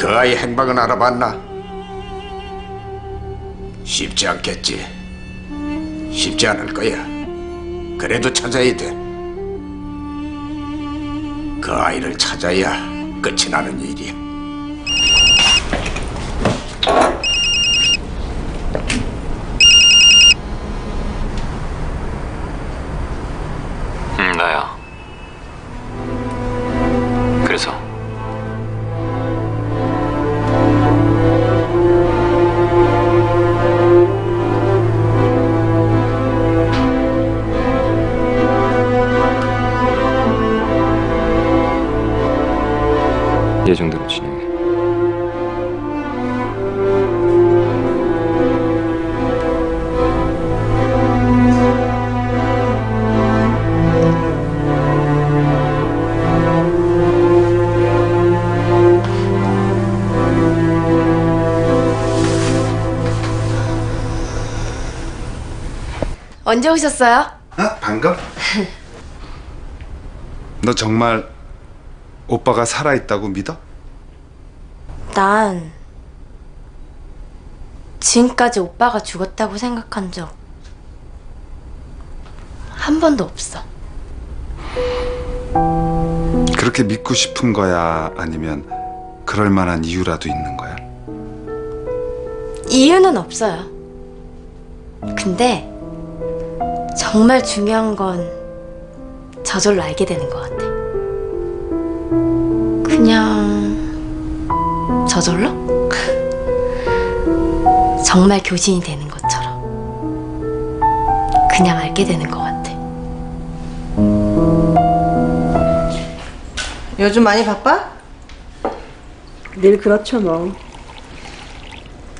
그 아이 행방은 알아봤나? 쉽지 않겠지. 쉽지 않을 거야. 그래도 찾아야 돼. 그 아이를 찾아야 끝이 나는 일이야. 나야. 그래서 예정대로 진행해. 언제 오셨어요? 아, 방금? 너 정말 오빠가 살아있다고 믿어? 난 지금까지 오빠가 죽었다고 생각한 적 한 번도 없어. 그렇게 믿고 싶은 거야? 아니면 그럴 만한 이유라도 있는 거야? 이유는 없어요. 근데 정말 중요한 건 저절로 알게 되는 것 같아. 그냥 저절로? 정말 교신이 되는 것처럼 그냥 알게 되는 것 같아. 요즘 많이 바빠? 늘 그렇죠 뭐.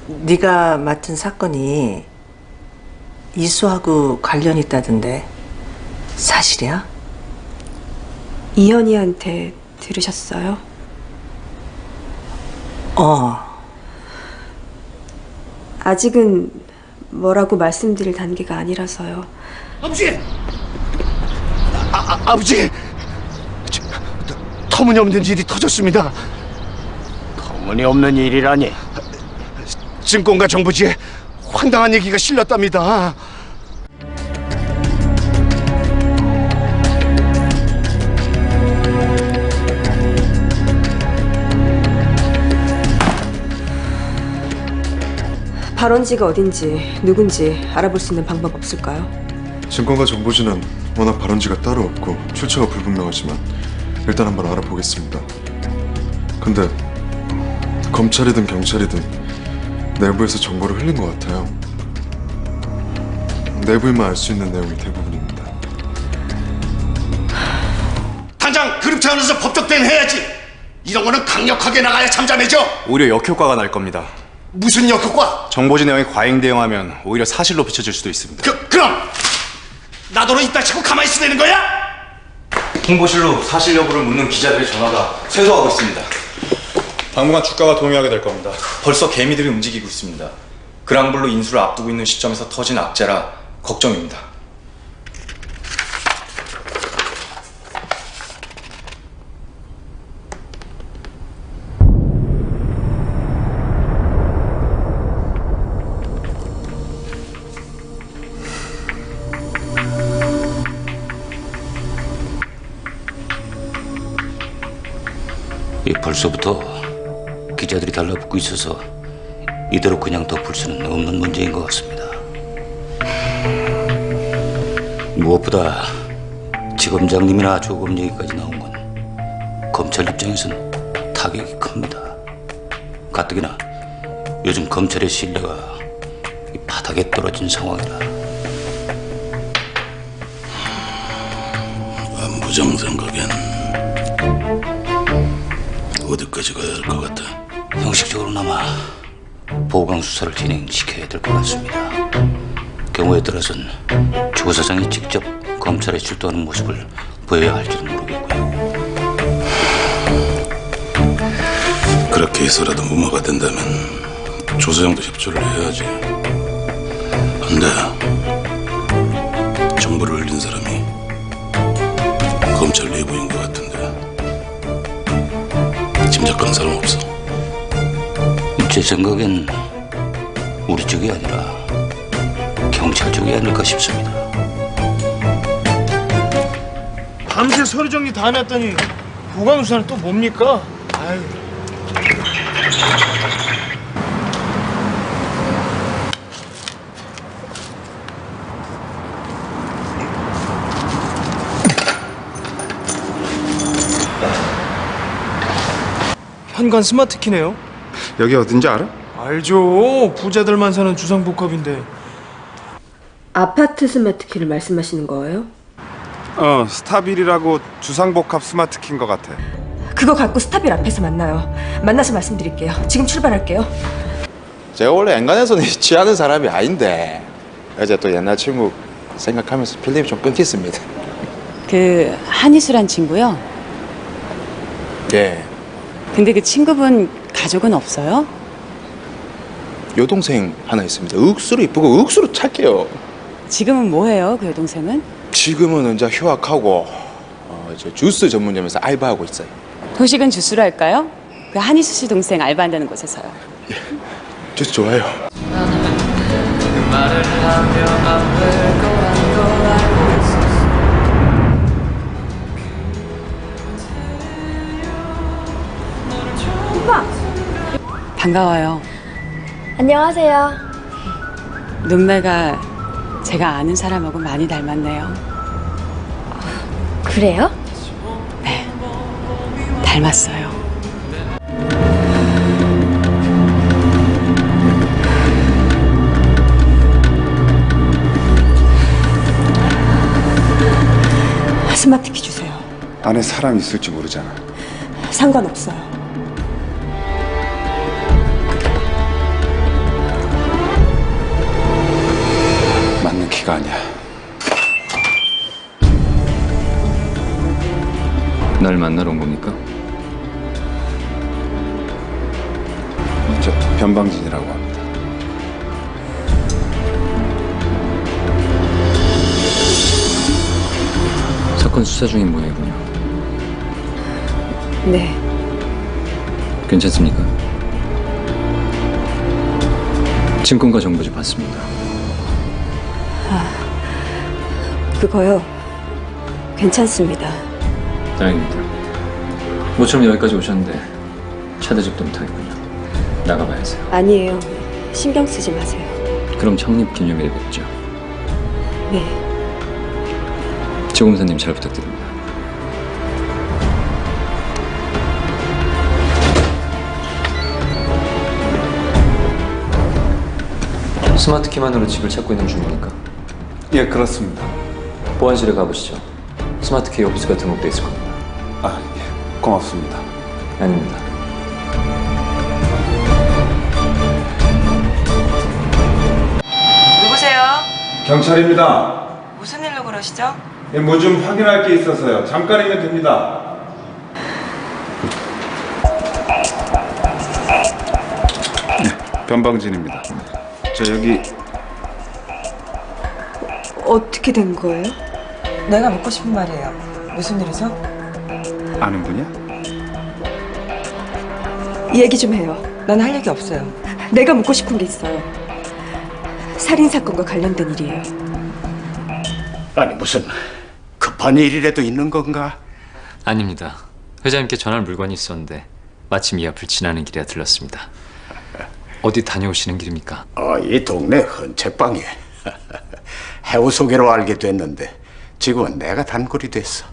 네가 맡은 사건이 이수하고 관련 있다던데 사실이야? 이현이한테 들으셨어요? 아직은 뭐라고 말씀드릴 단계가 아니라서요. 아버지! 아버지! 터무니없는 일이 터졌습니다. 터무니없는 일이라니. 증권가 정부지에 황당한 얘기가 실렸답니다. 발원지가 어딘지 누군지 알아볼 수 있는 방법 없을까요? 증권가 정보지는 워낙 발원지가 따로 없고 출처가 불분명하지만 일단 한번 알아보겠습니다. 근데 검찰이든 경찰이든 내부에서 정보를 흘린 것 같아요. 내부에만 알 수 있는 내용이 대부분입니다. 당장 그룹 차원에서 법적 대응 해야지. 이런 거는 강력하게 나가야 잠잠해져. 오히려 역효과가 날 겁니다. 무슨 역효과? 정보지 내용이 과잉 대응하면 오히려 사실로 비춰질 수도 있습니다. 그럼 나더러 이따 치고 가만히 있으려는 거야? 홍보실로 사실 여부를 묻는 기자들의 전화가 쇄도하고 있습니다. 당분간 주가가 동요하게 될 겁니다. 벌써 개미들이 움직이고 있습니다. 그랑블루 인수를 앞두고 있는 시점에서 터진 악재라 걱정입니다. 벌써부터 기자들이 달라붙고 있어서 이대로 그냥 덮을 수는 없는 문제인 것 같습니다. 무엇보다 지검장님이나 조검 얘기까지 나온 건 검찰 입장에서는 타격이 큽니다. 가뜩이나 요즘 검찰의 신뢰가 이 바닥에 떨어진 상황이라. 안부장 생각엔 어디까지 가야 할 것 같아? 형식적으로나마 보강 수사를 진행시켜야 될 것 같습니다. 경우에 따라서는 조 사장이 직접 검찰에 출두하는 모습을 보여야 할지도 모르겠고요. 그렇게 해서라도 무마가 된다면 조 사장도 협조를 해야지. 근데 정보를 흘린 사람이 검찰 내부인 것 같은데 짐작하는 사람 없어? 제 생각엔 우리 쪽이 아니라 경찰 쪽이 아닐까 싶습니다. 밤새 서류 정리 다 해놨더니 보강 수사는 또 뭡니까? 아유. 현관 스마트키네요. 여기 어딘지 알아? 알죠. 부자들만 사는 주상복합인데. 아파트 스마트키를 말씀하시는 거예요? 스타빌이라고 주상복합 스마트키인 것 같아. 그거 갖고 스타빌 앞에서 만나요. 만나서 말씀드릴게요. 지금 출발할게요. 제가 원래 엔간해서는 취하는 사람이 아닌데 어제 또 옛날 친구 생각하면서 필름이 좀 끊겼습니다. 그 한희수란 친구요? 예, 근데 그 친구분 가족은 없어요? 여동생 하나 있습니다. 억수로 이쁘고 억수로 착해요. 지금은 뭐해요, 그 여동생은? 지금은 이제 휴학하고 이제 주스 전문점에서 알바하고 있어요. 도식은 주스로 할까요? 그 한희수 씨 동생 알바한다는 곳에서요. 주스 좋아요. 반가워요. 안녕하세요. 눈매가 제가 아는 사람하고 많이 닮았네요. 그래요? 네, 닮았어요. 스마트키 주세요. 안에 사람 있을지 모르잖아. 상관없어요. 맞는 키가 아니야. 날 만나러 온 겁니까? 저 변방진이라고 합니다. 사건 수사 중인 모양이군요. 네. 괜찮습니까? 친권과 정보 좀 받습니다. 그거요. 괜찮습니다. 다행입니다. 모처럼 여기까지 오셨는데 차대접도 못하겠군요. 나가봐야세요. 아니에요. 신경 쓰지 마세요. 그럼 창립 기념일에 뵙죠. 네. 조검사님 잘 부탁드립니다. 스마트키만으로 집을 찾고 있는 중입니까? 예, 그렇습니다. 보안실에 가보시죠. 스마트키 오피스가 등록돼 있을 겁니다. 아, 예, 고맙습니다. 아닙니다. 누구세요? 경찰입니다. 무슨 일로 그러시죠? 예, 뭐 좀 확인할 게 있어서요. 잠깐이면 됩니다. 네, 변방진입니다. 저 여기 어떻게 된 거예요? 내가 묻고 싶은 말이에요. 무슨 일이죠? 아는 분이야? 얘기 좀 해요. 난 할 얘기 없어요. 내가 묻고 싶은 게 있어요. 살인 사건과 관련된 일이에요. 아니 무슨 급한 일이라도 있는 건가? 아닙니다. 회장님께 전할 물건이 있었는데 마침 이 앞을 지나는 길에 들렀습니다. 어디 다녀오시는 길입니까? 이 동네 헌책방에 해우 소개로 알게 됐는데 지금은 내가 단골이 됐어.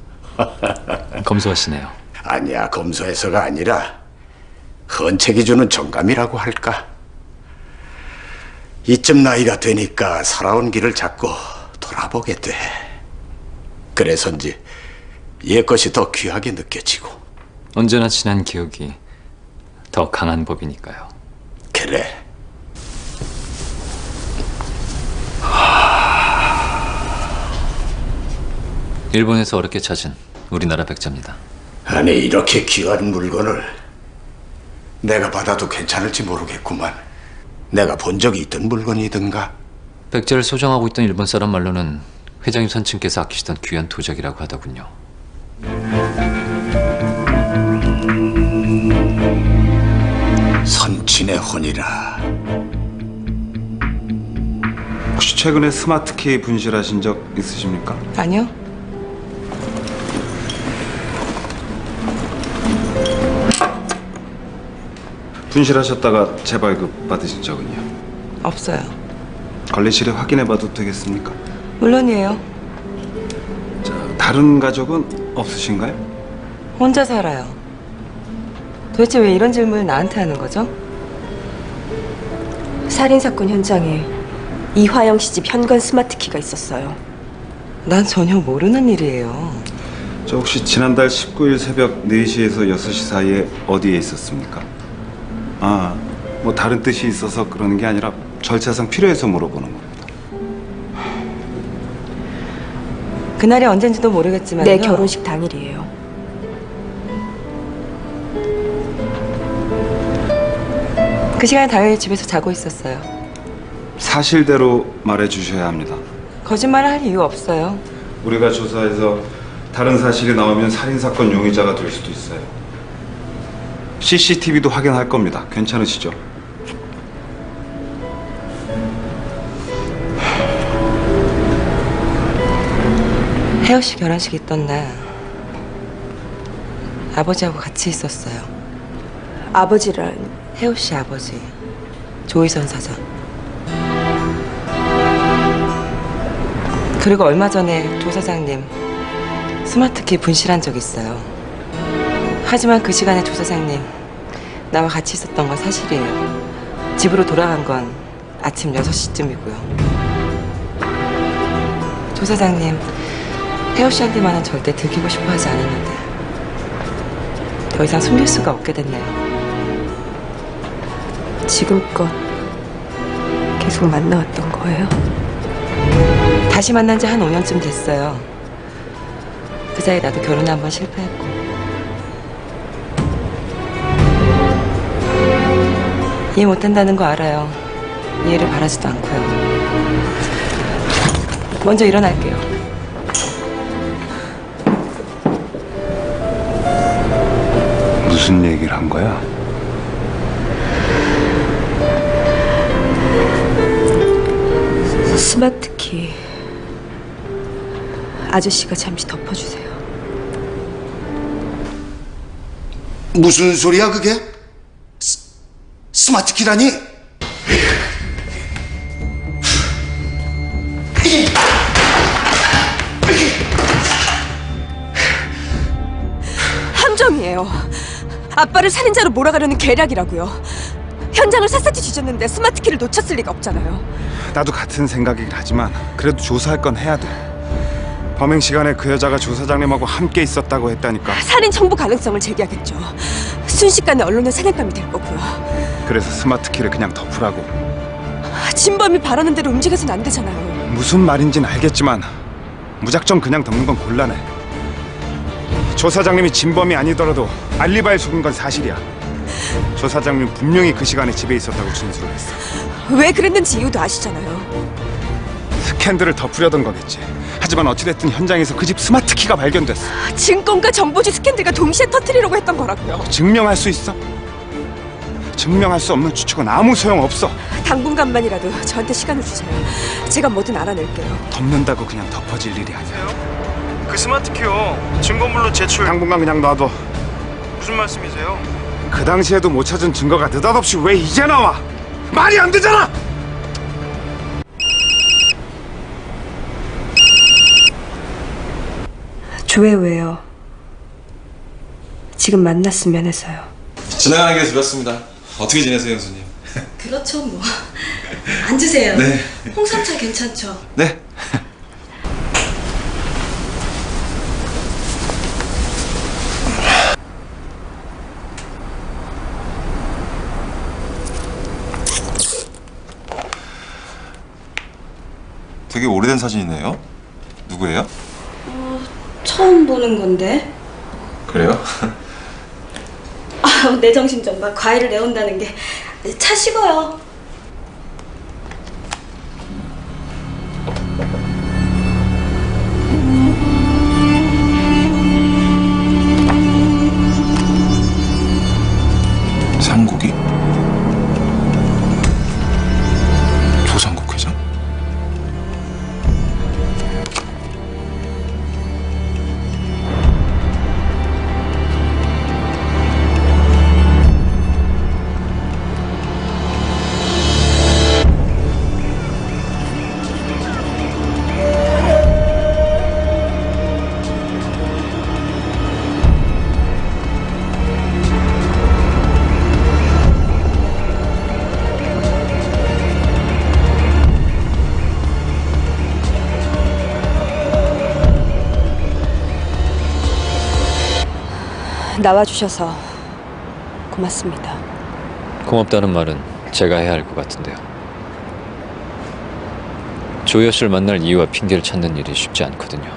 검소하시네요. 아니야, 검소해서가 아니라 헌책이 주는 정감이라고 할까. 이쯤 나이가 되니까 살아온 길을 자꾸 돌아보게 돼. 그래서인지 옛것이 더 귀하게 느껴지고. 언제나 지난 기억이 더 강한 법이니까요. 그래. 일본에서 어렵게 찾은 우리나라 백자입니다. 아니 이렇게 귀한 물건을 내가 받아도 괜찮을지 모르겠구만. 내가 본 적이 있던 물건이든가. 백자를 소장하고 있던 일본 사람 말로는 회장님 선친께서 아끼시던 귀한 도자기라고 하더군요. 선친이 당신의 혼이라. 혹시 최근에 스마트키 분실하신 적 있으십니까? 아니요. 분실하셨다가 재발급 받으신 적은요? 없어요. 관리실에 확인해봐도 되겠습니까? 물론이에요. 다른 가족은 없으신가요? 혼자 살아요. 도대체 왜 이런 질문을 나한테 하는 거죠? 살인사건 현장에 이화영 씨 집 현관 스마트키가 있었어요. 난 전혀 모르는 일이에요. 저 혹시 지난달 19일 새벽 4시에서 6시 사이에 어디에 있었습니까? 뭐 다른 뜻이 있어서 그러는 게 아니라 절차상 필요해서 물어보는 겁니다. 그날이 언젠지도 모르겠지만 내 결혼식 당일이에요. 그 시간에 당연히 집에서 자고 있었어요. 사실대로 말해주셔야 합니다. 거짓말을 할 이유 없어요. 우리가 조사해서 다른 사실이 나오면 살인사건 용의자가 될 수도 있어요. CCTV도 확인할 겁니다. 괜찮으시죠? 혜호 씨 결혼식 있던 날 아버지하고 같이 있었어요. 아버지란 혜호 씨 아버지 조희선 사장. 그리고 얼마 전에 조 사장님 스마트키 분실한 적 있어요. 하지만 그 시간에 조 사장님 나와 같이 있었던 건 사실이에요. 집으로 돌아간 건 아침 6시쯤이고요. 조 사장님 혜호 씨한테만은 절대 들키고 싶어 하지 않았는데 더 이상 숨길 수가 없게 됐네요. 지금껏 계속 만나왔던 거예요? 다시 만난 지 한 5년쯤 됐어요. 그 사이에 나도 결혼에 한 번 실패했고. 이해 못한다는 거 알아요. 이해를 바라지도 않고요. 먼저 일어날게요. 무슨 얘기를 한 거야? 스마트키 아저씨가 잠시 덮어주세요. 무슨 소리야 그게? 스마트키라니? 함정이에요. 아빠를 살인자로 몰아가려는 계략이라고요. 현장을 샅샅이 뒤졌는데 스마트키를 놓쳤을 리가 없잖아요. 나도 같은 생각이긴 하지만 그래도 조사할 건 해야 돼. 범행 시간에 그 여자가 조 사장님하고 함께 있었다고 했다니까. 살인 청부 가능성을 제기하겠죠. 순식간에 언론의 사냥감이 될 거고요. 그래서 스마트키를 그냥 덮으라고. 진범이 바라는 대로 움직여서는 안 되잖아요. 무슨 말인지는 알겠지만 무작정 그냥 덮는 건 곤란해. 조 사장님이 진범이 아니더라도 알리바이 속은 건 사실이야. 조 사장님 분명히 그 시간에 집에 있었다고 진술을 했어. 왜 그랬는지 이유도 아시잖아요. 스캔들을 덮으려던 거겠지. 하지만 어찌됐든 현장에서 그 집 스마트키가 발견됐어. 증권과 정보지 스캔들과 동시에 터뜨리려고 했던 거라고요. 증명할 수 있어? 증명할 수 없는 추측은 아무 소용없어. 당분간만이라도 저한테 시간을 주세요. 제가 뭐든 알아낼게요. 덮는다고 그냥 덮어질 일이 아니야. 그 스마트키요. 증거물로 제출. 당분간 그냥 놔둬. 무슨 말씀이세요? 그 당시에도 못 찾은 증거가 느닷없이 왜 이제 나와? 말이 안 되잖아! 조회우예요. 지금 만났으면 해서요. 지나가는 게 들었습니다. 어떻게 지내세요, 형수님? 그렇죠 뭐. 앉으세요. 네. 홍삼차 괜찮죠? 네. 되게 오래된 사진이네요. 누구예요? 처음 보는 건데. 그래요? 아, 내 정신 좀 봐. 과일을 내온다는 게. 차 식어요. 상국이? 나와주셔서 고맙습니다. 고맙다는 말은 제가 해야 할 것 같은데요. 조여 씨를 만날 이유와 핑계를 찾는 일이 쉽지 않거든요.